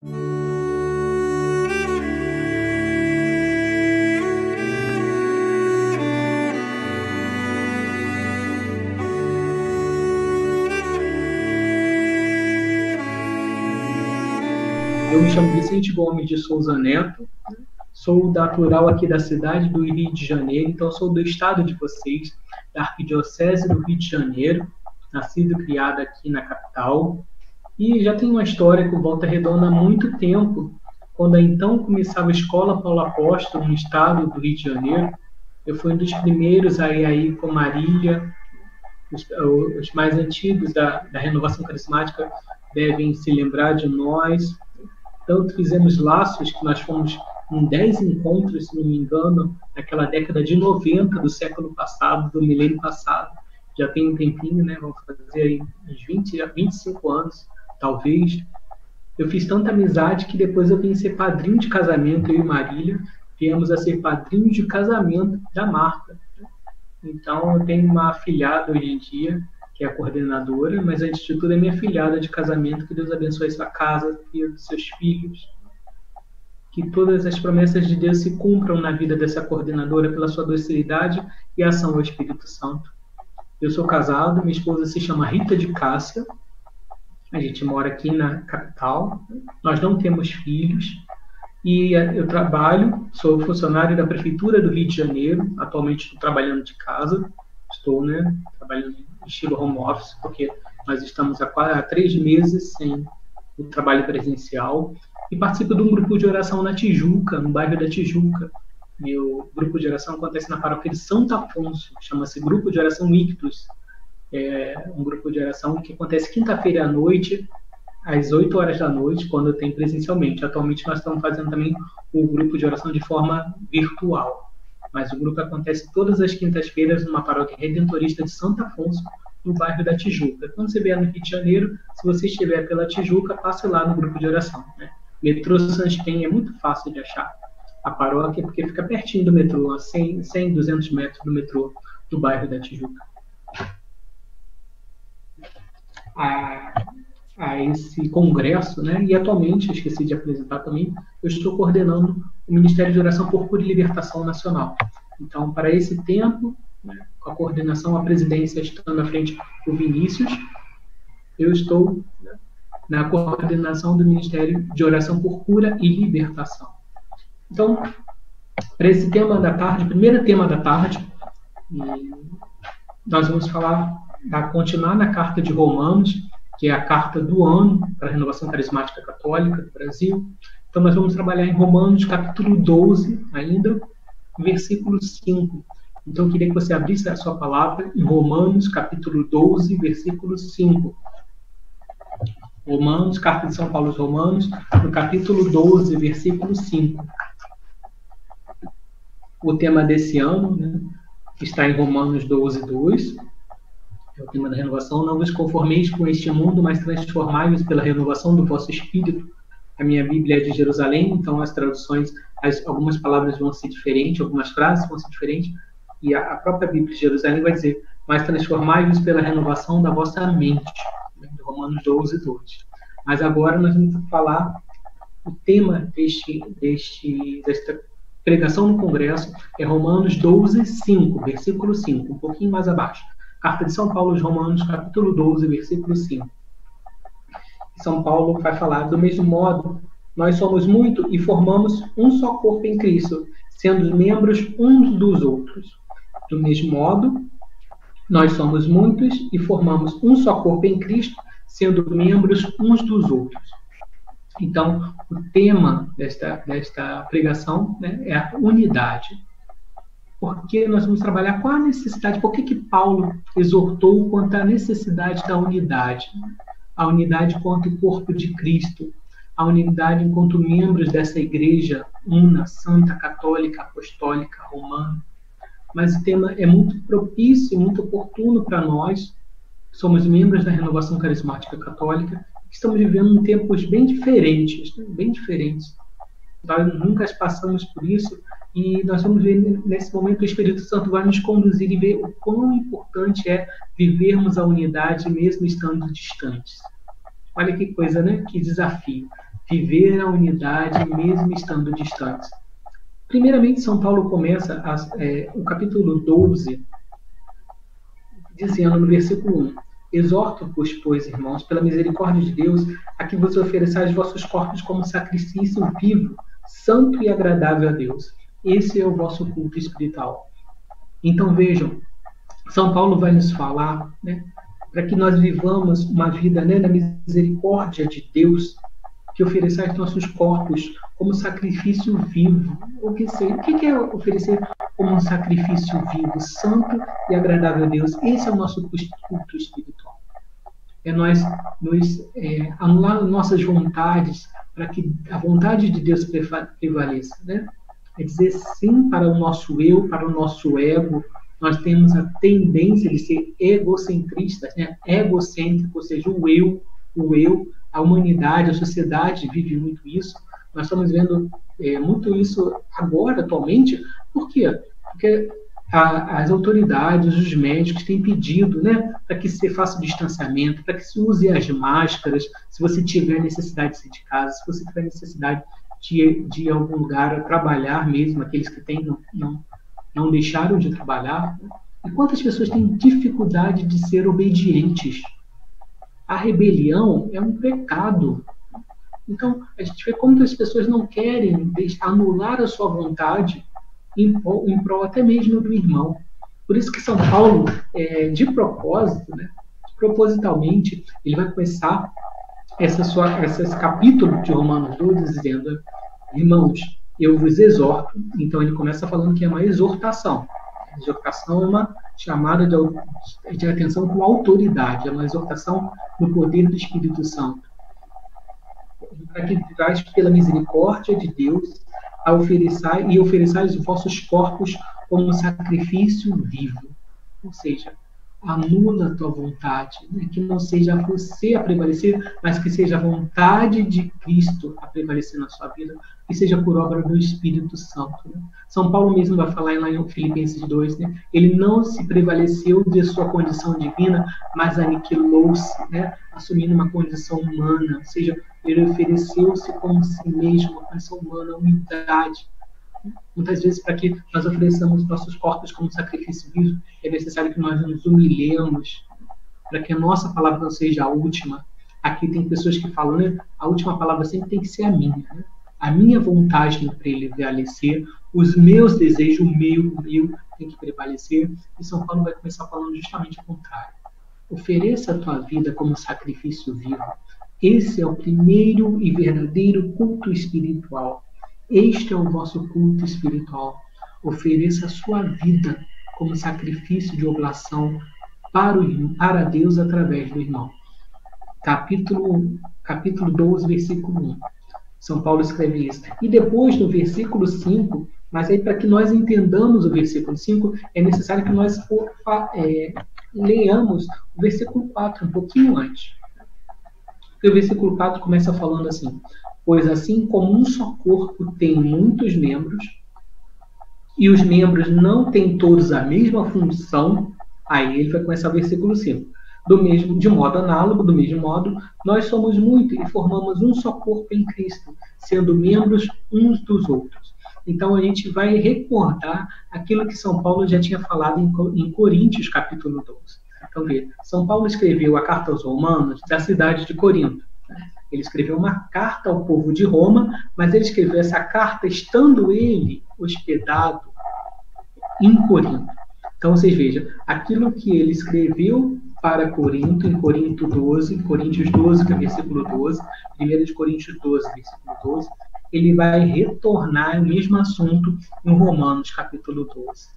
Eu me chamo Vicente Gomes de Souza Neto, sou natural aqui da cidade do Rio de Janeiro, então sou do estado de vocês, da Arquidiocese do Rio de Janeiro, nascido e criado aqui na capital, e já tenho uma história com Volta Redonda há muito tempo, quando então começava a Escola Paulo Apóstolo no estado do Rio de Janeiro. Eu fui um dos primeiros a ir aí com Marília. Os mais antigos da Renovação Carismática devem se lembrar de nós. Tanto fizemos laços que nós fomos em 10 encontros, se não me engano, naquela década de 90 do século passado, do milênio passado. Já tem um tempinho, né? Vamos fazer aí uns 20 a 25 anos, talvez. Eu fiz tanta amizade que depois eu vim ser padrinho de casamento, eu e Marília, viemos a ser padrinhos de casamento da Marta. Então, eu tenho uma afilhada hoje em dia, que é a coordenadora, mas antes de tudo é minha afilhada de casamento. Que Deus abençoe sua casa e seus filhos. Que todas as promessas de Deus se cumpram na vida dessa coordenadora pela sua docilidade e ação ao Espírito Santo. Eu sou casado, minha esposa se chama Rita de Cássia, a gente mora aqui na capital, nós não temos filhos, e eu trabalho, sou funcionário da Prefeitura do Rio de Janeiro, atualmente estou trabalhando de casa, estou trabalhando em estilo home office, porque nós estamos há 3 meses sem o trabalho presencial, e participo de um grupo de oração na Tijuca, no bairro da Tijuca. Meu grupo de oração acontece na paróquia de Santo Afonso, chama-se Grupo de Oração Ictus. É um grupo de oração que acontece quinta-feira à noite, às 8 horas da noite, quando tem presencialmente. Atualmente nós estamos fazendo também o grupo de oração de forma virtual, mas o grupo acontece todas as quintas-feiras numa paróquia redentorista de Santo Afonso, no bairro da Tijuca. Quando você vier no Rio de Janeiro, se você estiver pela Tijuca, passe lá no grupo de oração, né? Metrô Santos Penha é muito fácil de achar a paróquia, porque fica pertinho do metrô, a 100, 200 metros do metrô do bairro da Tijuca. A esse congresso, né? E atualmente, esqueci de apresentar também, eu estou coordenando o Ministério de Oração por Cura e Libertação Nacional. Então, para esse tempo, né, com a coordenação, a presidência estando à frente do Vinícius, eu estou, né, na coordenação do Ministério de Oração por Cura e Libertação. Então, para esse tema da tarde, primeiro tema da tarde, nós vamos continuar na Carta de Romanos, que é a carta do ano para a Renovação Carismática Católica do Brasil. Então, nós vamos trabalhar em Romanos, capítulo 12, ainda, versículo 5. Então, eu queria que você abrisse a sua palavra em Romanos, capítulo 12, versículo 5. Romanos, carta de São Paulo aos Romanos, no capítulo 12, versículo 5. O tema desse ano, né, está em Romanos 12, 2. É o tema da renovação. Não vos conformeis com este mundo, mas transformai-vos pela renovação do vosso espírito. A minha Bíblia é de Jerusalém, então as traduções, algumas palavras vão ser diferentes, algumas frases vão ser diferentes, e a própria Bíblia de Jerusalém vai dizer: mas transformai-vos pela renovação da vossa mente. De Romanos 12, 2. Mas agora nós vamos falar o tema desta pregação no Congresso é Romanos 12, 5, versículo 5, um pouquinho mais abaixo. Carta de São Paulo aos Romanos, capítulo 12, versículo 5. São Paulo vai falar: do mesmo modo, nós somos muito e formamos um só corpo em Cristo, sendo membros uns dos outros. Do mesmo modo, nós somos muitos e formamos um só corpo em Cristo, sendo membros uns dos outros. Então, o tema desta pregação, né, é a unidade. Porque nós vamos trabalhar com a necessidade. Por que Paulo exortou quanto à necessidade da unidade? A unidade quanto o corpo de Cristo. A unidade enquanto membros dessa igreja una, santa, católica, apostólica, romana. Mas o tema é muito propício e muito oportuno para nós, que somos membros da Renovação Carismática Católica, que estamos vivendo tempos bem diferentes, bem diferentes. Nós nunca passamos por isso, e nós vamos ver nesse momento o Espírito Santo vai nos conduzir e ver o quão importante é vivermos a unidade mesmo estando distantes. Olha que coisa, né? Que desafio. viver a unidade mesmo estando distantes. Primeiramente, São Paulo começa o capítulo 12, dizendo no versículo 1: Exorto-vos, pois, irmãos, pela misericórdia de Deus, a que vos ofereçais vossos corpos como sacrifício vivo, santo e agradável a Deus. Esse é o vosso culto espiritual. Então, vejam, São Paulo vai nos falar, né, para que nós vivamos uma vida, né, da misericórdia de Deus, que ofereçais nossos corpos como sacrifício vivo. O que é oferecer como um sacrifício vivo, santo e agradável a Deus? Esse é o nosso culto espiritual. É nós anular nossas vontades para que a vontade de Deus prevaleça, né? É dizer sim para o nosso eu, para o nosso ego. Nós temos a tendência de ser egocentristas, né? Egocêntrico, ou seja, o eu, a humanidade, a sociedade vive muito isso. Nós estamos vendo muito isso agora, atualmente. Por quê? Porque as autoridades, os médicos têm pedido, né, para que se faça o distanciamento, para que se use as máscaras, se você tiver necessidade de sair de casa, se você tiver necessidade de ir a algum lugar a trabalhar mesmo, aqueles que não deixaram de trabalhar. E quantas pessoas têm dificuldade de ser obedientes? A rebelião é um pecado. Então, a gente vê como as pessoas não querem anular a sua vontade em prol até mesmo do irmão. Por isso que São Paulo, de propósito, né, propositalmente, ele vai começar esse capítulo de Romanos 12 dizendo: irmãos, eu vos exorto. Então ele começa falando que é uma exortação. A exortação é uma chamada de atenção com autoridade, é uma exortação no poder do Espírito Santo. Para que vivais pela misericórdia de Deus ofereçais os vossos corpos como sacrifício vivo. Ou seja, anula a tua vontade, né? Que não seja você a prevalecer, mas que seja a vontade de Cristo a prevalecer na sua vida, que seja por obra do Espírito Santo. Né? São Paulo mesmo vai falar lá em Filipenses 2, né? Ele não se prevaleceu de sua condição divina, mas aniquilou-se, né? Assumindo uma condição humana, ou seja, ele ofereceu-se como si mesmo, uma condição humana, humildade. Muitas vezes, para que nós ofereçamos nossos corpos como sacrifício vivo, é necessário que nós nos humilhemos, para que a nossa palavra não seja a última. Aqui tem pessoas que falam, né, a última palavra sempre tem que ser a minha. Né? A minha vontade tem que prevalecer, os meus desejos, o meu tem que prevalecer. E São Paulo vai começar falando justamente o contrário. Ofereça a tua vida como sacrifício vivo. Esse é o primeiro e verdadeiro culto espiritual. Este é o vosso culto espiritual. Ofereça a sua vida como sacrifício de oblação para Deus através do irmão. Capítulo 12, versículo 1. São Paulo escreve isso. E depois, no versículo 5, mas aí para que nós entendamos o versículo 5, é necessário que nós leamos o versículo 4, um pouquinho antes. Porque o versículo 4 começa falando assim: pois assim como um só corpo tem muitos membros, e os membros não têm todos a mesma função, aí ele vai começar o versículo 5. De modo análogo, do mesmo modo, nós somos muito e formamos um só corpo em Cristo, sendo membros uns dos outros. Então a gente vai recordar aquilo que São Paulo já tinha falado em Coríntios, capítulo 12. Então, veja, São Paulo escreveu a carta aos Romanos da cidade de Corinto. Ele escreveu uma carta ao povo de Roma, mas ele escreveu essa carta estando ele hospedado em Corinto. Então, vocês vejam, aquilo que ele escreveu para Corinto, em Coríntios 12, que é versículo 12, 1 de Coríntios 12, versículo 12, ele vai retornar o mesmo assunto em Romanos, capítulo 12.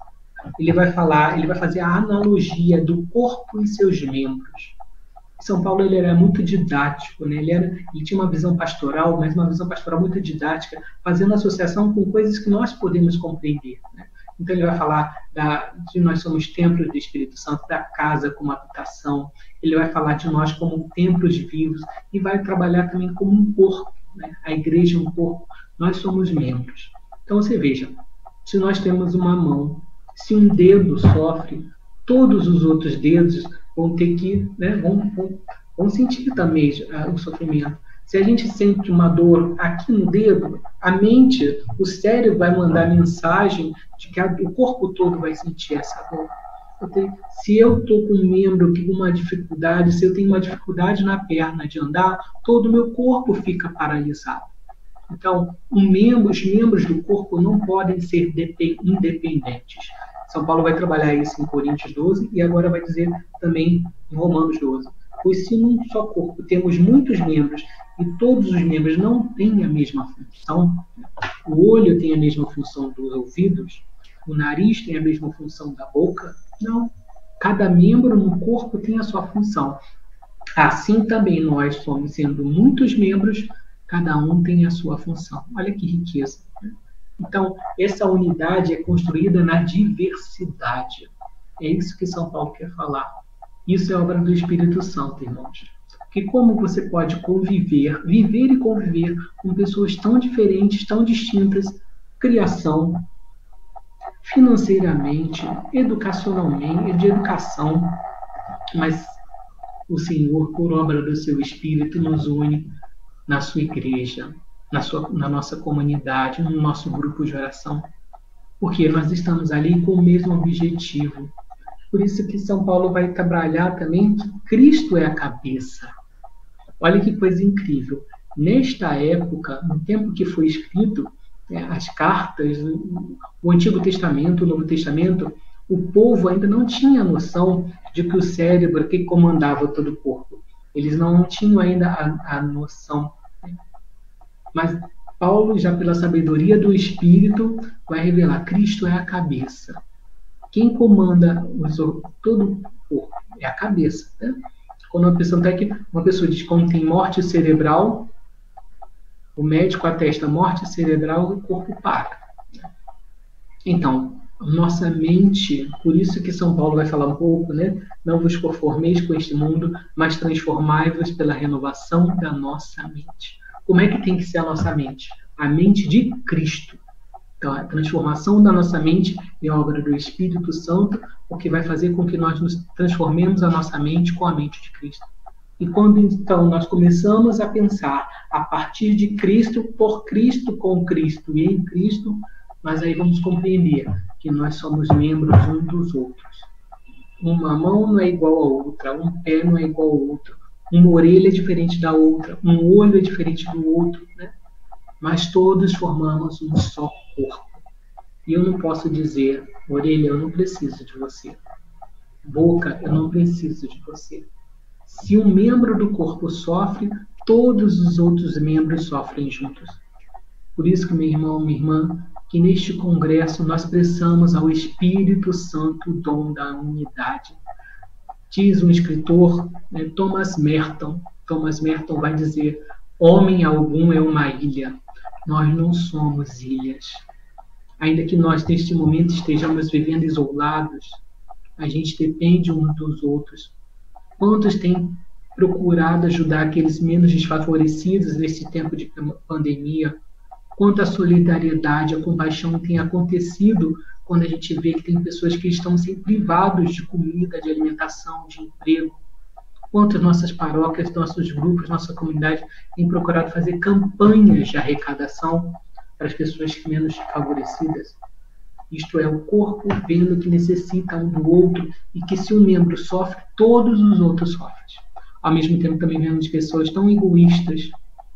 Ele vai fazer a analogia do corpo e seus membros. São Paulo ele era muito didático, né? Ele tinha uma visão pastoral, mas uma visão pastoral muito didática, fazendo associação com coisas que nós podemos compreender. Né? Então ele vai falar de nós somos templos do Espírito Santo, da casa como habitação. Ele vai falar de nós como templos vivos e vai trabalhar também como um corpo. Né? A igreja é um corpo, nós somos membros. Então você veja, se nós temos uma mão, se um dedo sofre, todos os outros dedos vão ter que, né, vão sentir também o sofrimento. Se a gente sente uma dor aqui no dedo, a mente, o cérebro vai mandar mensagem de que o corpo todo vai sentir essa dor. Se eu estou com um membro com uma dificuldade, se eu tenho uma dificuldade na perna de andar, todo o meu corpo fica paralisado. Então, os membros do corpo não podem ser independentes. São Paulo vai trabalhar isso em Coríntios 12 e agora vai dizer também em Romanos 12. Pois se num só corpo temos muitos membros e todos os membros não têm a mesma função, o olho tem a mesma função dos ouvidos, o nariz tem a mesma função da boca, não. Cada membro no corpo tem a sua função. Assim também nós somos sendo muitos membros, cada um tem a sua função. Olha que riqueza. Então, essa unidade é construída na diversidade. É isso que São Paulo quer falar. Isso é obra do Espírito Santo, irmãos. Porque como você pode conviver, viver e conviver com pessoas tão diferentes, tão distintas, criação, financeiramente, educacionalmente, de educação, mas o Senhor, por obra do seu Espírito, nos une na sua igreja, na nossa comunidade, no nosso grupo de oração, porque nós estamos ali com o mesmo objetivo. Por isso que São Paulo vai trabalhar também que Cristo é a cabeça. Olha que coisa incrível. Nesta época, no tempo que foi escrito as cartas, o Antigo Testamento, o Novo Testamento, o povo ainda não tinha noção de que o cérebro que comandava todo o corpo. Eles não tinham ainda a noção. Mas Paulo, já pela sabedoria do Espírito, vai revelar: Cristo é a cabeça. Quem comanda todo o corpo é a cabeça. Né? Quando uma pessoa diz que quando tem morte cerebral, o médico atesta morte cerebral, o corpo para. Então, nossa mente, por isso que São Paulo vai falar um pouco, né? Não vos conformeis com este mundo, mas transformai-vos pela renovação da nossa mente. Como é que tem que ser a nossa mente? A mente de Cristo. Então, a transformação da nossa mente é obra do Espírito Santo, o que vai fazer com que nós nos transformemos a nossa mente com a mente de Cristo. E quando, então, nós começamos a pensar a partir de Cristo, por Cristo, com Cristo e em Cristo, mas aí vamos compreender que nós somos membros uns dos outros. Uma mão não é igual a outra, um pé não é igual ao outro, uma orelha é diferente da outra, um olho é diferente do outro, né? Mas todos formamos um só corpo. E eu não posso dizer: orelha, eu não preciso de você. Boca, eu não preciso de você. Se um membro do corpo sofre, todos os outros membros sofrem juntos. Por isso que, meu irmão, minha irmã, que neste congresso nós prestamos ao Espírito Santo o dom da unidade. Diz um escritor, Thomas Merton. Thomas Merton vai dizer: homem algum é uma ilha. Nós não somos ilhas. Ainda que nós, neste momento, estejamos vivendo isolados, a gente depende uns dos outros. Quantos têm procurado ajudar aqueles menos desfavorecidos nesse tempo de pandemia? Quanta solidariedade, a compaixão tem acontecido quando a gente vê que tem pessoas que estão sendo privados de comida, de alimentação, de emprego. Quantas nossas paróquias, nossos grupos, nossa comunidade têm procurado fazer campanhas de arrecadação para as pessoas menos favorecidas. Isto é, o corpo vendo que necessita um do outro e que se um membro sofre, todos os outros sofrem. Ao mesmo tempo também vemos pessoas tão egoístas,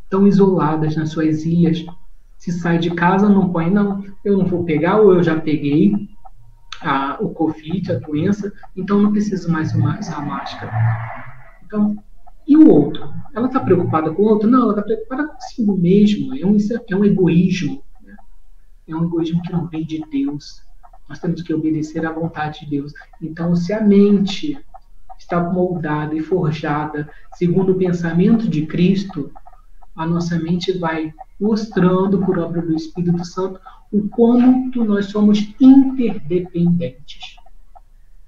tão isoladas nas suas ilhas. Se sai de casa, não põe, não, eu não vou pegar, ou eu já peguei o Covid, a doença, então não preciso mais usar máscara. Então, e o outro? Ela está preocupada com o outro? Não, ela está preocupada consigo mesmo. É um egoísmo. Né? É um egoísmo que não vem de Deus. Nós temos que obedecer à vontade de Deus. Então, se a mente está moldada e forjada segundo o pensamento de Cristo, a nossa mente vai mostrando, por obra do Espírito Santo, o quanto nós somos interdependentes.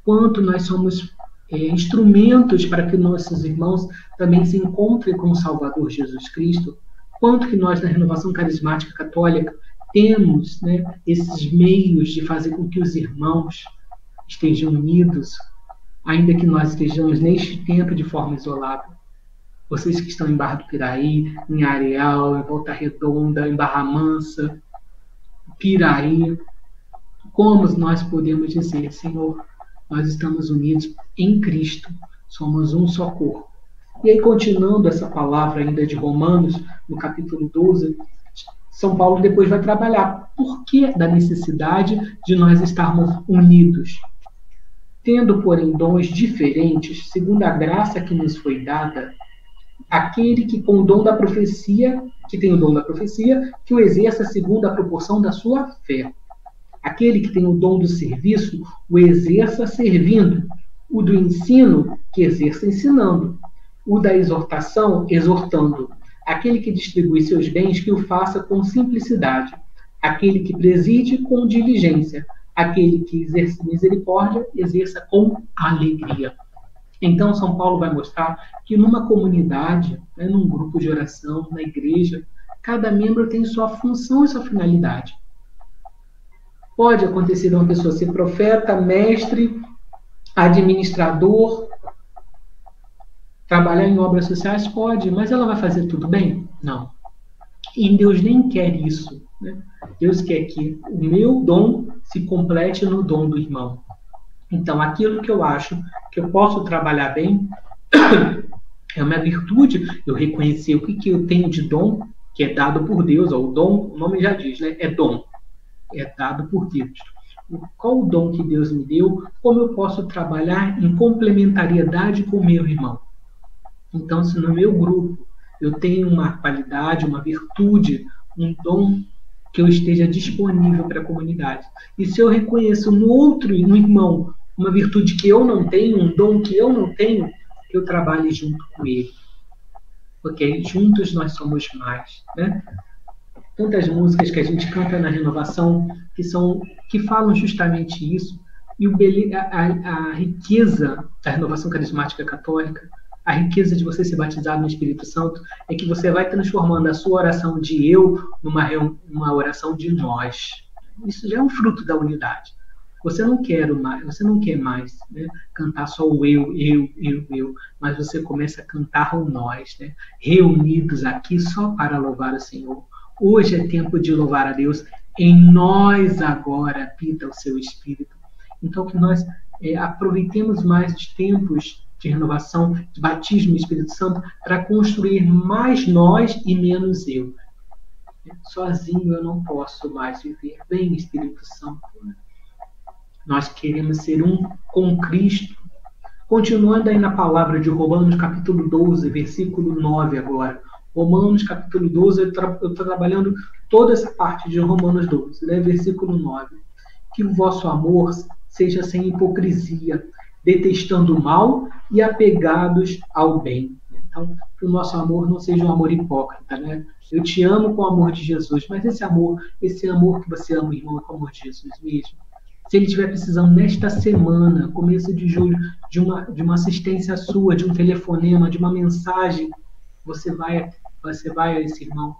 Quanto nós somos instrumentos para que nossos irmãos também se encontrem com o Salvador Jesus Cristo. Quanto que nós, na Renovação Carismática Católica, temos, esses meios de fazer com que os irmãos estejam unidos, ainda que nós estejamos neste tempo de forma isolada. Vocês que estão em Barra do Piraí, em Areal, em Volta Redonda, em Barra Mansa, Piraí, como nós podemos dizer, Senhor, nós estamos unidos em Cristo, somos um só corpo. E aí, continuando essa palavra ainda de Romanos, no capítulo 12, São Paulo depois vai trabalhar por que da necessidade de nós estarmos unidos. Tendo, porém, dons diferentes, segundo a graça que nos foi dada, aquele que com o dom da profecia, que tem o dom da profecia, que o exerça segundo a proporção da sua fé. Aquele que tem o dom do serviço, o exerça servindo. O do ensino, que exerça ensinando. O da exortação, exortando. Aquele que distribui seus bens, que o faça com simplicidade. Aquele que preside, com diligência. Aquele que exerce misericórdia, exerça com alegria. Então, São Paulo vai mostrar que numa comunidade, num grupo de oração, na igreja, cada membro tem sua função e sua finalidade. Pode acontecer de uma pessoa ser profeta, mestre, administrador, trabalhar em obras sociais? Pode, mas ela vai fazer tudo bem? Não. E Deus nem quer isso. Né? Deus quer que o meu dom se complete no dom do irmão. Então, aquilo que eu acho que eu posso trabalhar bem é uma virtude, eu reconhecer o que eu tenho de dom, que é dado por Deus. O dom, o nome já diz, né? É dom. É dado por Deus. Qual o dom que Deus me deu? Como eu posso trabalhar em complementariedade com o meu irmão? Então, se no meu grupo eu tenho uma qualidade, uma virtude, um dom que eu esteja disponível para a comunidade. E se eu reconheço no outro, no irmão, uma virtude que eu não tenho, um dom que eu não tenho, eu trabalhe junto com ele. Porque juntos nós somos mais, né? Tantas músicas que a gente canta na renovação que falam justamente isso. E a riqueza da renovação carismática católica, a riqueza de você ser batizado no Espírito Santo, é que você vai transformando a sua oração de eu numa oração de nós. Isso já é um fruto da unidade. Você não quer mais, né, cantar só o eu, mas você começa a cantar o nós, né, reunidos aqui só para louvar o Senhor. Hoje é tempo de louvar a Deus. Em nós agora habita o seu Espírito. Então, que nós aproveitemos mais os tempos de renovação, de batismo no Espírito Santo, para construir mais nós e menos eu. Sozinho eu não posso mais viver. Vem, Espírito Santo. Nós queremos ser um com Cristo. Continuando aí na palavra de Romanos, capítulo 12, versículo 9 agora. Romanos, capítulo 12, eu estou trabalhando toda essa parte de Romanos 12, né? Versículo 9. Que o vosso amor seja sem hipocrisia, detestando o mal e apegados ao bem. Então, que o nosso amor não seja um amor hipócrita, né? Eu te amo com o amor de Jesus, mas esse amor que você ama, irmão, é com o amor de Jesus mesmo. Se ele estiver precisando nesta semana, começo de julho, de uma assistência sua, de um telefonema, de uma mensagem, você vai a esse irmão.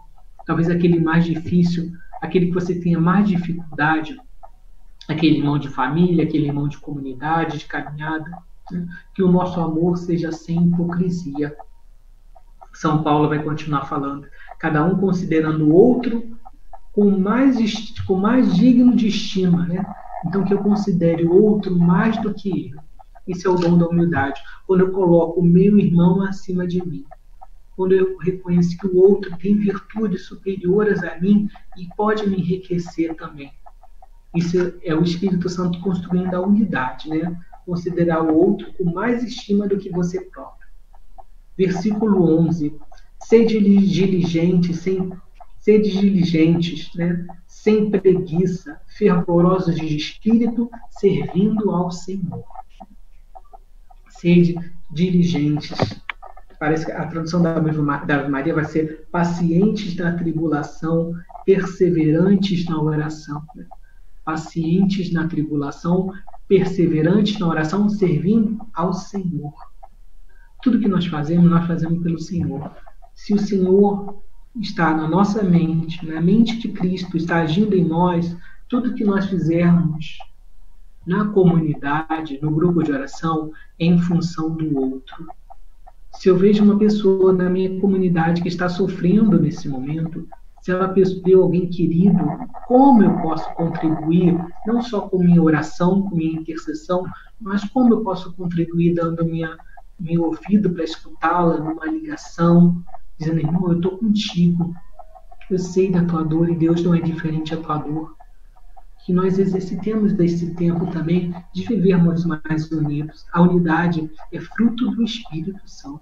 Talvez aquele mais difícil, aquele que você tenha mais dificuldade, aquele irmão de família, aquele irmão de comunidade, de caminhada, né? Que o nosso amor seja sem hipocrisia. São Paulo vai continuar falando. Cada um considerando o outro com mais digno de estima, né? Então, que eu considere o outro mais do que eu. Isso é o dom da humildade. Quando eu coloco o meu irmão acima de mim. Quando eu reconheço que o outro tem virtudes superiores a mim e pode me enriquecer também. Isso é o Espírito Santo construindo a unidade, né? Considerar o outro com mais estima do que você próprio. Versículo 11. Sede diligentes, né? Sem preguiça, fervorosos de espírito, servindo ao Senhor. Sede diligentes. Parece que a tradução da Ave Maria vai ser pacientes na tribulação, perseverantes na oração. Né? Pacientes na tribulação, perseverantes na oração, servindo ao Senhor. Tudo que nós fazemos pelo Senhor. Se o Senhor está na nossa mente, na mente de Cristo, está agindo em nós, tudo que nós fizermos na comunidade, no grupo de oração, é em função do outro. Se eu vejo uma pessoa na minha comunidade que está sofrendo nesse momento, se ela perdeu alguém querido, como eu posso contribuir, não só com minha oração, com minha intercessão, mas como eu posso contribuir dando meu ouvido para escutá-la, numa ligação, dizendo, irmão, eu estou contigo, eu sei da tua dor e Deus não é diferente da tua dor. Que nós exercitemos desse tempo também de vivermos mais unidos. A unidade é fruto do Espírito Santo.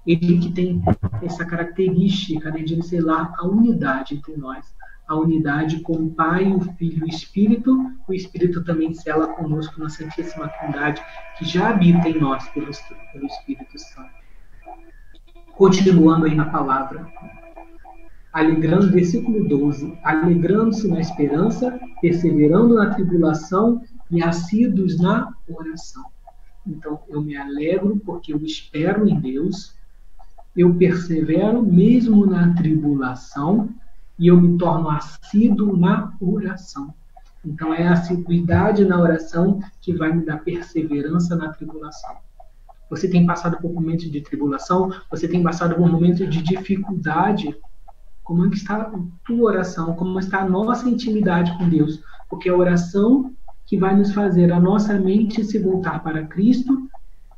Ele que tem essa característica, né, de selar a unidade entre nós. A unidade com o Pai, o Filho e o Espírito também sela conosco na Santíssima Trindade, que já habita em nós pelo Espírito Santo. Continuando aí na palavra. Alegrando, versículo 12, alegrando-se na esperança, perseverando na tribulação e assíduos na oração. Então, eu me alegro porque eu espero em Deus, eu persevero mesmo na tribulação e eu me torno assíduo na oração. Então, é a assiduidade na oração que vai me dar perseverança na tribulação. Você tem passado por momentos de tribulação, você tem passado por momentos de dificuldade. Como está a tua oração? Como está a nossa intimidade com Deus? Porque é a oração que vai nos fazer a nossa mente se voltar para Cristo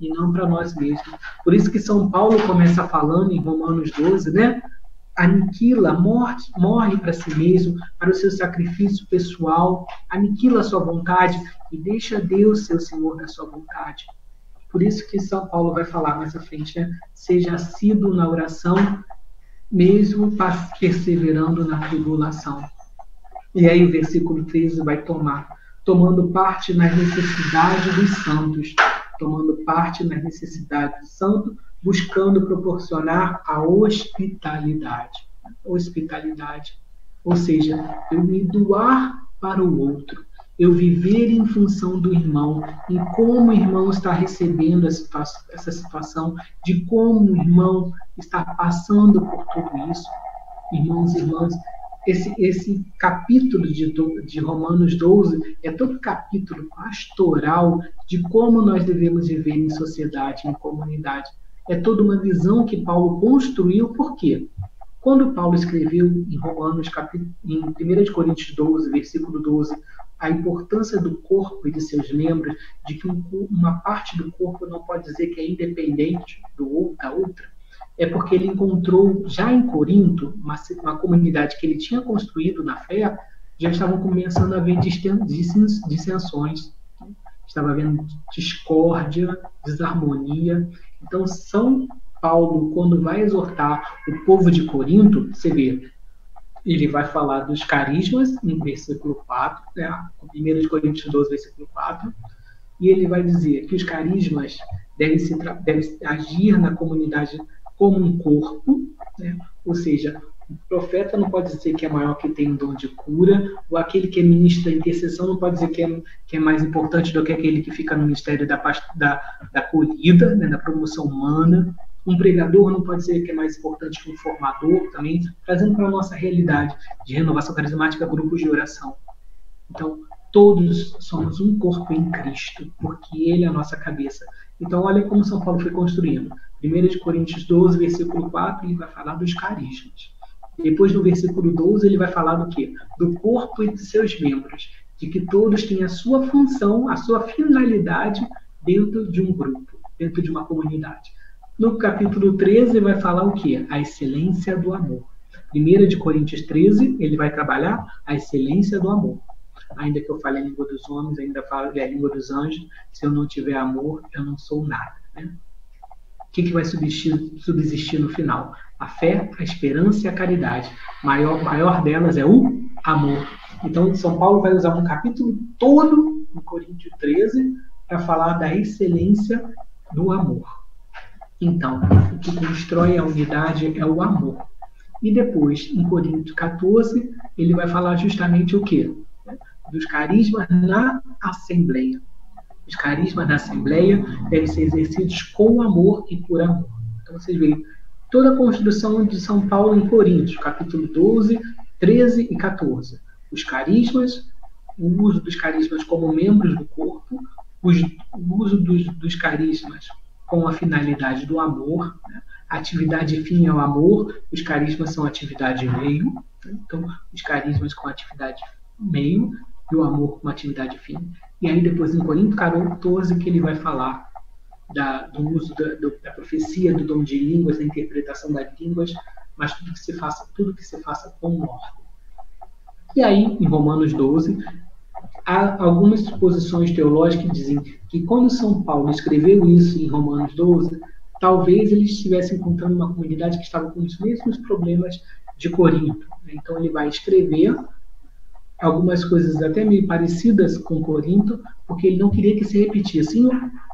e não para nós mesmos. Por isso que São Paulo começa falando em Romanos 12, né? Aniquila, morre para si mesmo, para o seu sacrifício pessoal, aniquila a sua vontade e deixa Deus ser o Senhor da sua vontade. Por isso que São Paulo vai falar mais à frente, né? Seja assíduo na oração, mesmo perseverando na tribulação. E aí o versículo 13 vai tomando parte nas necessidades dos santos, tomando parte nas necessidades dos santos, buscando proporcionar a hospitalidade. Hospitalidade. Ou seja, eu me doar para o outro, eu viver em função do irmão, em como o irmão está recebendo essa situação, de como o irmão está passando por tudo isso. Irmãos e irmãs, esse capítulo de Romanos 12 é todo capítulo pastoral de como nós devemos viver em sociedade, em comunidade. É toda uma visão que Paulo construiu. Por quê? Quando Paulo escreveu em Romanos, em 1 Coríntios 12, versículo 12, a importância do corpo e de seus membros, de que uma parte do corpo não pode dizer que é independente da outra, é porque ele encontrou, já em Corinto, uma comunidade que ele tinha construído na fé, já estavam começando a haver dissensões, estava havendo discórdia, desarmonia. Então, São Paulo, quando vai exortar o povo de Corinto, você vê, ele vai falar dos carismas, em versículo 4, né? 1 Coríntios 12, versículo 4, e ele vai dizer que os carismas devem agir na comunidade como um corpo, né? Ou seja, o profeta não pode dizer que é maior que tem um dom de cura, ou aquele que ministra a intercessão não pode dizer que é mais importante do que aquele que fica no ministério da acolhida, né? Da promoção humana. Um pregador não pode dizer que é mais importante que um formador também, trazendo para a nossa realidade de renovação carismática, grupos de oração. Então, todos somos um corpo em Cristo, porque Ele é a nossa cabeça. Então, olha como São Paulo foi construindo. 1 Coríntios 12, versículo 4, ele vai falar dos carismas. Depois, no versículo 12, ele vai falar do quê? Do corpo e de seus membros, de que todos têm a sua função, a sua finalidade dentro de um grupo, dentro de uma comunidade. No capítulo 13, vai falar o quê? A excelência do amor. 1 Coríntios 13, ele vai trabalhar a excelência do amor. Ainda que eu fale a língua dos homens, ainda fale a língua dos anjos, se eu não tiver amor, eu não sou nada. Né? O que vai subsistir no final? A fé, a esperança e a caridade. Maior delas é o amor. Então, São Paulo vai usar um capítulo todo, em Coríntios 13, para falar da excelência do amor. Então, o que constrói a unidade é o amor. E depois, em Coríntios 14, ele vai falar justamente o quê? Dos carismas na Assembleia. Os carismas da Assembleia devem ser exercidos com amor e por amor. Então, vocês veem toda a construção de São Paulo em Coríntios, capítulo 12, 13 e 14. Os carismas, o uso dos carismas como membros do corpo, o uso dos carismas com a finalidade do amor, né? A atividade fim é o amor, os carismas são atividade meio, né? Então, os carismas com atividade meio e o amor com atividade fim. E aí depois em Corinto 14 que ele vai falar do uso da profecia, do dom de línguas, da interpretação das línguas, mas tudo que se faça com ordem. E aí, em Romanos 12, há algumas posições teológicas que dizem que quando São Paulo escreveu isso em Romanos 12, talvez ele estivesse encontrando uma comunidade que estava com os mesmos problemas de Corinto. Então ele vai escrever algumas coisas até meio parecidas com Corinto, porque ele não queria que se repetisse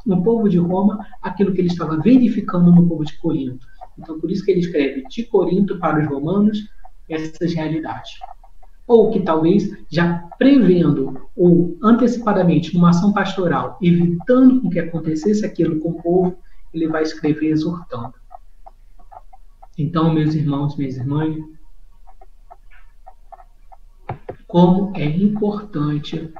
no povo de Roma aquilo que ele estava verificando no povo de Corinto. Então por isso que ele escreve de Corinto para os romanos essas realidades. Ou que talvez já prevendo ou antecipadamente numa ação pastoral, evitando com que acontecesse aquilo com o povo, ele vai escrever exortando. Então, meus irmãos, minhas irmãs, como é importante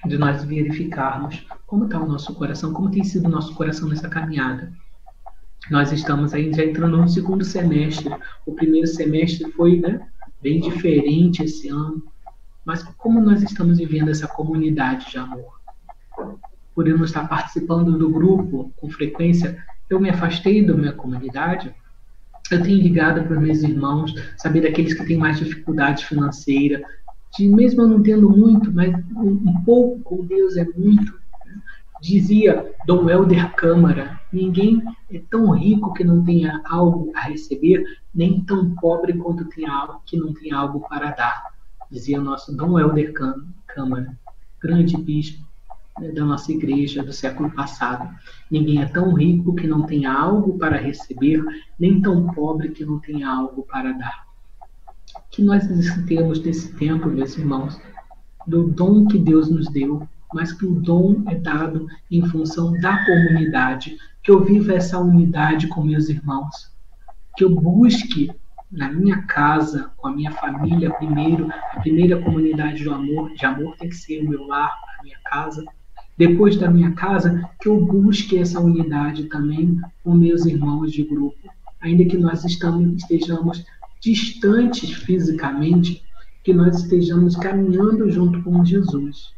de nós verificarmos como está o nosso coração, como tem sido o nosso coração nessa caminhada. Nós estamos aí já entrando no segundo semestre. O primeiro semestre foi, bem diferente esse ano. Mas como nós estamos vivendo essa comunidade de amor? Por eu não estar participando do grupo com frequência, eu me afastei da minha comunidade. Eu tenho ligado para os meus irmãos, saber daqueles que têm mais dificuldade financeira, mesmo eu não tendo muito, mas um pouco com Deus é muito. Dizia Dom Helder Câmara, ninguém é tão rico que não tenha algo a receber, nem tão pobre quanto que não tenha algo para dar. Dizia o nosso Dom Helder Câmara, grande bispo da nossa igreja do século passado. Ninguém é tão rico que não tenha algo para receber, nem tão pobre que não tenha algo para dar. Que nós necessitemos desse tempo, meus irmãos, do dom que Deus nos deu, mas que o dom é dado em função da comunidade, que eu viva essa unidade com meus irmãos, que eu busque na minha casa, com a minha família primeiro, a primeira comunidade de amor tem que ser o meu lar, a minha casa. Depois da minha casa, que eu busque essa unidade também com meus irmãos de grupo, ainda que nós estejamos distantes fisicamente, que nós estejamos caminhando junto com Jesus,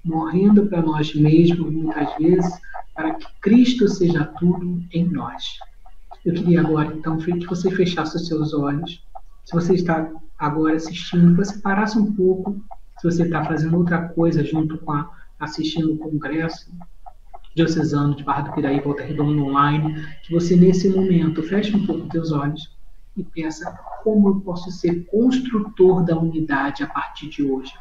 morrendo para nós mesmos, muitas vezes, para que Cristo seja tudo em nós. Eu queria agora, então, que você fechasse os seus olhos. Se você está agora assistindo, que você parasse um pouco, se você está fazendo outra coisa junto com assistindo o Congresso Diocesano de Barra do Piraí, Volta Redonda Online, que você, nesse momento, feche um pouco os seus olhos e pensa como eu posso ser construtor da unidade a partir de hoje.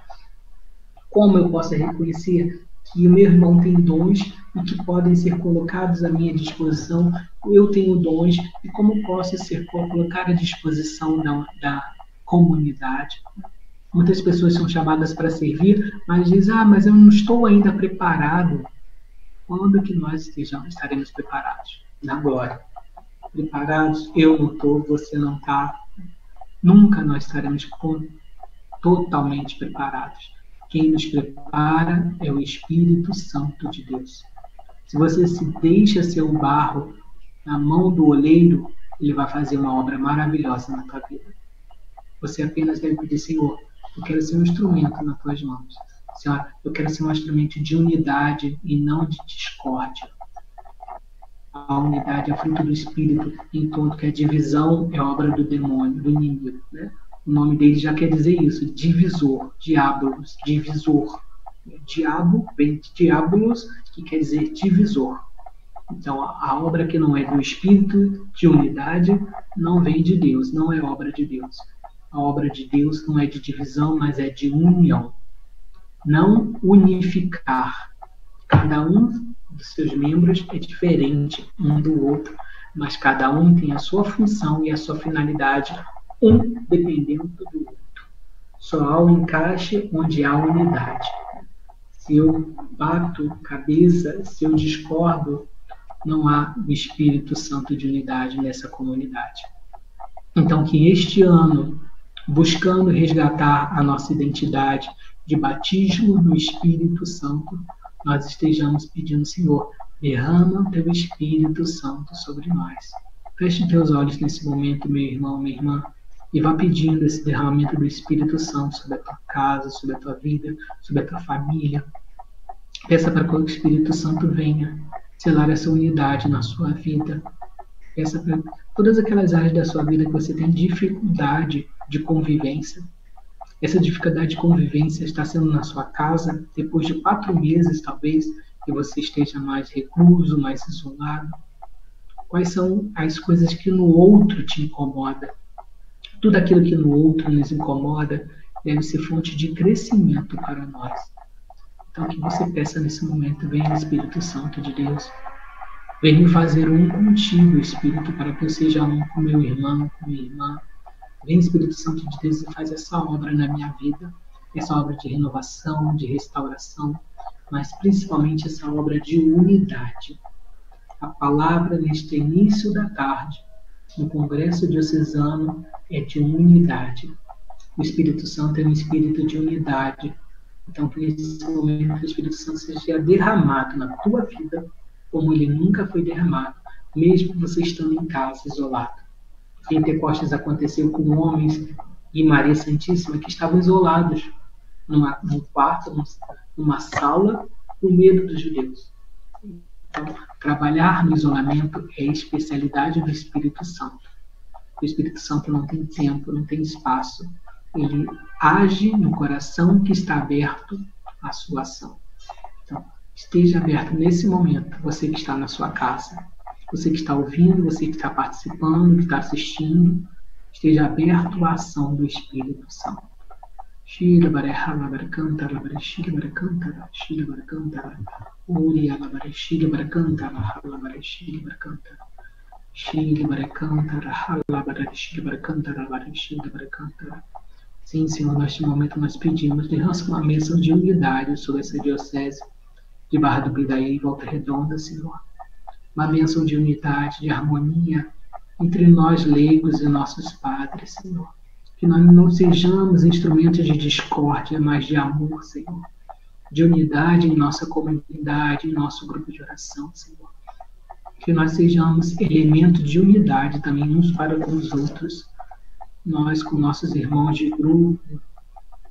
Como eu posso reconhecer que o meu irmão tem dons e que podem ser colocados à minha disposição, eu tenho dons, e como posso ser colocado à disposição da comunidade. Muitas pessoas são chamadas para servir, mas dizem, mas eu não estou ainda preparado. Quando que nós estaremos preparados? Na glória. Preparados, eu não estou, você não está. Nunca nós estaremos totalmente preparados. Quem nos prepara é o Espírito Santo de Deus. Se você se deixa ser o barro na mão do oleiro, ele vai fazer uma obra maravilhosa na tua vida. Você apenas deve pedir, Senhor, eu quero ser um instrumento nas tuas mãos. Senhor, eu quero ser um instrumento de unidade e não de discórdia. A unidade é fruto do Espírito, enquanto que a divisão é obra do demônio, do inimigo, né? O nome dele já quer dizer isso, divisor, diabolos, divisor. Diabo vem de diabolos, que quer dizer divisor. Então, a obra que não é do Espírito de unidade não vem de Deus, não é obra de Deus. A obra de Deus não é de divisão, mas é de união. Não unificar. Cada um dos seus membros é diferente um do outro, mas cada um tem a sua função e a sua finalidade, um dependendo do outro. Só há um encaixe onde há unidade. Se eu bato cabeça, se eu discordo, não há o Espírito Santo de unidade nessa comunidade. Então, que este ano, buscando resgatar a nossa identidade de batismo no Espírito Santo, nós estejamos pedindo, Senhor, Derrama teu Espírito Santo sobre nós. Feche teus olhos nesse momento, meu irmão, minha irmã, e vá pedindo esse derramamento do Espírito Santo sobre a tua casa, sobre a tua vida, sobre a tua família. Peça para que o Espírito Santo venha selar essa unidade na sua vida. Peça para todas aquelas áreas da sua vida que você tem dificuldade de convivência. Essa dificuldade de convivência está sendo na sua casa depois de 4 meses, talvez, que você esteja mais recluso, mais isolado. Quais são as coisas que no outro te incomoda? Tudo aquilo que no outro nos incomoda deve ser fonte de crescimento para nós. Então, que você peça nesse momento, venha Espírito Santo de Deus, venha me fazer um contigo, Espírito, para que eu seja um com meu irmão, com minha irmã. Vem Espírito Santo de Deus e faz essa obra na minha vida, essa obra de renovação, de restauração, mas principalmente essa obra de unidade. A palavra neste início da tarde, no Congresso Diocesano, é de unidade. O Espírito Santo é um espírito de unidade. Então, que nesse momento o Espírito Santo seja derramado na tua vida, como ele nunca foi derramado, mesmo você estando em casa, isolado. Pentecostes aconteceu com homens e Maria Santíssima que estavam isolados num quarto, numa sala, com medo dos judeus. Então, trabalhar no isolamento é a especialidade do Espírito Santo. O Espírito Santo não tem tempo, não tem espaço. Ele age no coração que está aberto à sua ação. Então, esteja aberto nesse momento, você que está na sua casa, você que está ouvindo, você que está participando, que está assistindo, esteja aberto à ação do Espírito Santo. Shila bareha labaracanta, labareshila baracanta, shila baracanta, uria labareshila baracanta, labareshila baracanta, shila baracanta, labareshila baracanta, labareshila baracanta. Sim, Senhor, neste momento nós pedimos, derrama uma bênção de unidade sobre essa diocese de Barra do Piraí e Volta Redonda, Senhor. Uma bênção de unidade, de harmonia entre nós leigos e nossos padres, Senhor. Que nós não sejamos instrumentos de discórdia, mas de amor, Senhor. De unidade em nossa comunidade, em nosso grupo de oração, Senhor. Que nós sejamos elementos de unidade também uns para com os outros. Nós com nossos irmãos de grupo,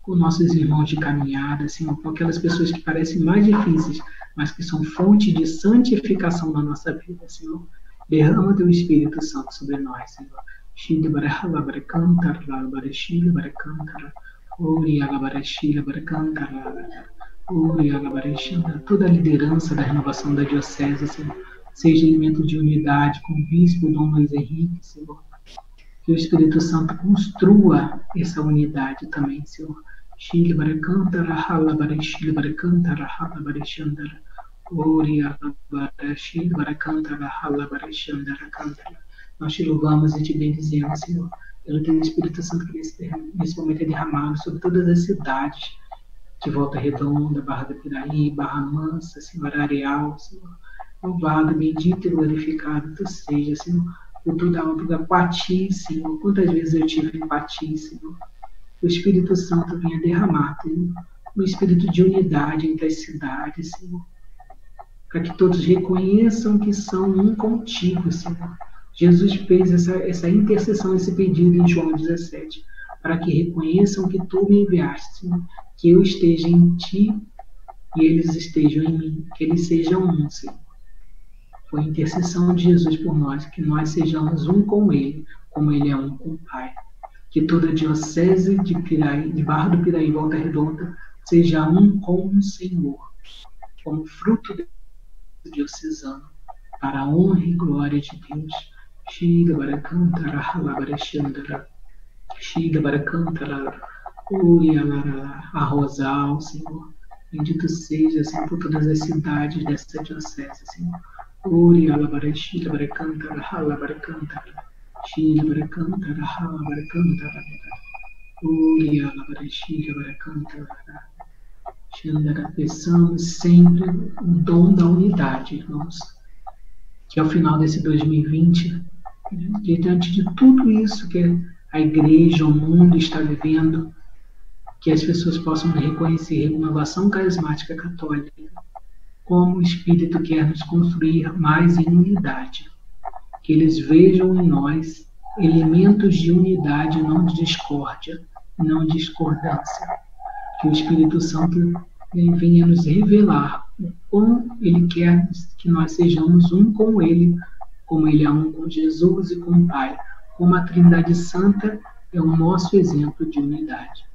com nossos irmãos de caminhada, Senhor, com aquelas pessoas que parecem mais difíceis, mas que são fonte de santificação na nossa vida, Senhor. Derrama teu Espírito Santo sobre nós, Senhor. Shila barahala barakanta, labareshila barakanta, uria labareshila barakanta, uria labareshila. Toda a liderança da renovação da diocese, Senhor, seja elemento de unidade com o bispo Dom Luiz Henrique, Senhor. Que o Espírito Santo construa essa unidade também, Senhor. Shila barakanta, rahala bareshila barakanta, rahala bareshandara, uria labareshila barakanta, rahala bareshandara cantara. Nós te louvamos e te bendizemos, Senhor, pelo teu Espírito Santo que nesse momento é derramado sobre todas as cidades de Volta Redonda, Barra do Piraí, Barra Mansa, Senhor, Areal, Senhor. Louvado, bendito e glorificado tu seja, Senhor, por toda a obra da Pati, Senhor. Quantas vezes eu tive em Pati, Senhor. O Espírito Santo venha derramar, Senhor, um espírito de unidade entre as cidades, Senhor, para que todos reconheçam que são um contigo, Senhor. Jesus fez essa intercessão, esse pedido em João 17, para que reconheçam que tu me enviaste, Senhor, que eu esteja em ti e eles estejam em mim, que eles sejam um, Senhor. Foi a intercessão de Jesus por nós, que nós sejamos um com Ele, como Ele é um com o Pai. Que toda a diocese de Barra do Piraí e Volta Redonda seja um com o Senhor, como fruto do diocesano, para a honra e glória de Deus. Shila barakantara halabareshandara, Shila barakantara, a Rosal, Senhor. Bendito seja, Senhor, por todas as cidades dessa diocese, Senhor. Shila barakantara halabarekantara, Shila barakantara halabarekantara, Shila barakantara. Shandara, peçamos sempre o dom da unidade, irmãos. Que ao final desse 2020, diante de tudo isso que a igreja, o mundo está vivendo, que as pessoas possam reconhecer a renovação carismática católica como o Espírito quer nos construir mais em unidade. Que eles vejam em nós elementos de unidade, não de discórdia, não de discordância. Que o Espírito Santo venha nos revelar como Ele quer que nós sejamos um com Ele, como Ele é um com Jesus e com o Pai, como a Trindade Santa é o nosso exemplo de unidade.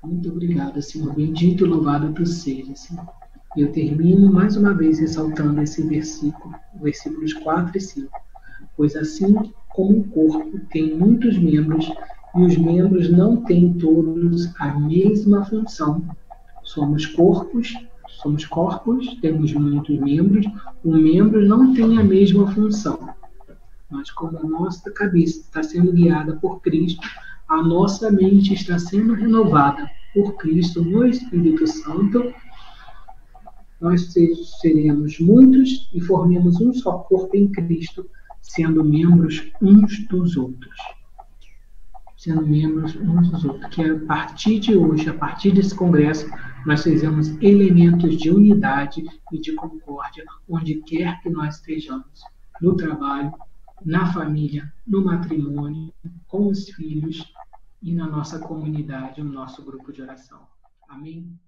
Muito obrigado, Senhor. Bendito e louvado Tu sejas, Senhor. Eu termino mais uma vez ressaltando esse versículo, versículos 4 e 5. Pois assim como o corpo tem muitos membros, e os membros não têm todos a mesma função. Somos corpos, temos muitos membros, o membro não tem a mesma função. Mas como a nossa cabeça está sendo guiada por Cristo, a nossa mente está sendo renovada por Cristo no Espírito Santo, nós seremos muitos e formemos um só corpo em Cristo, sendo membros uns dos outros. Sendo membros uns dos outros. Que a partir de hoje, a partir desse congresso, nós sejamos elementos de unidade e de concórdia, onde quer que nós estejamos. No trabalho, na família, no matrimônio, com os filhos e na nossa comunidade, no nosso grupo de oração. Amém?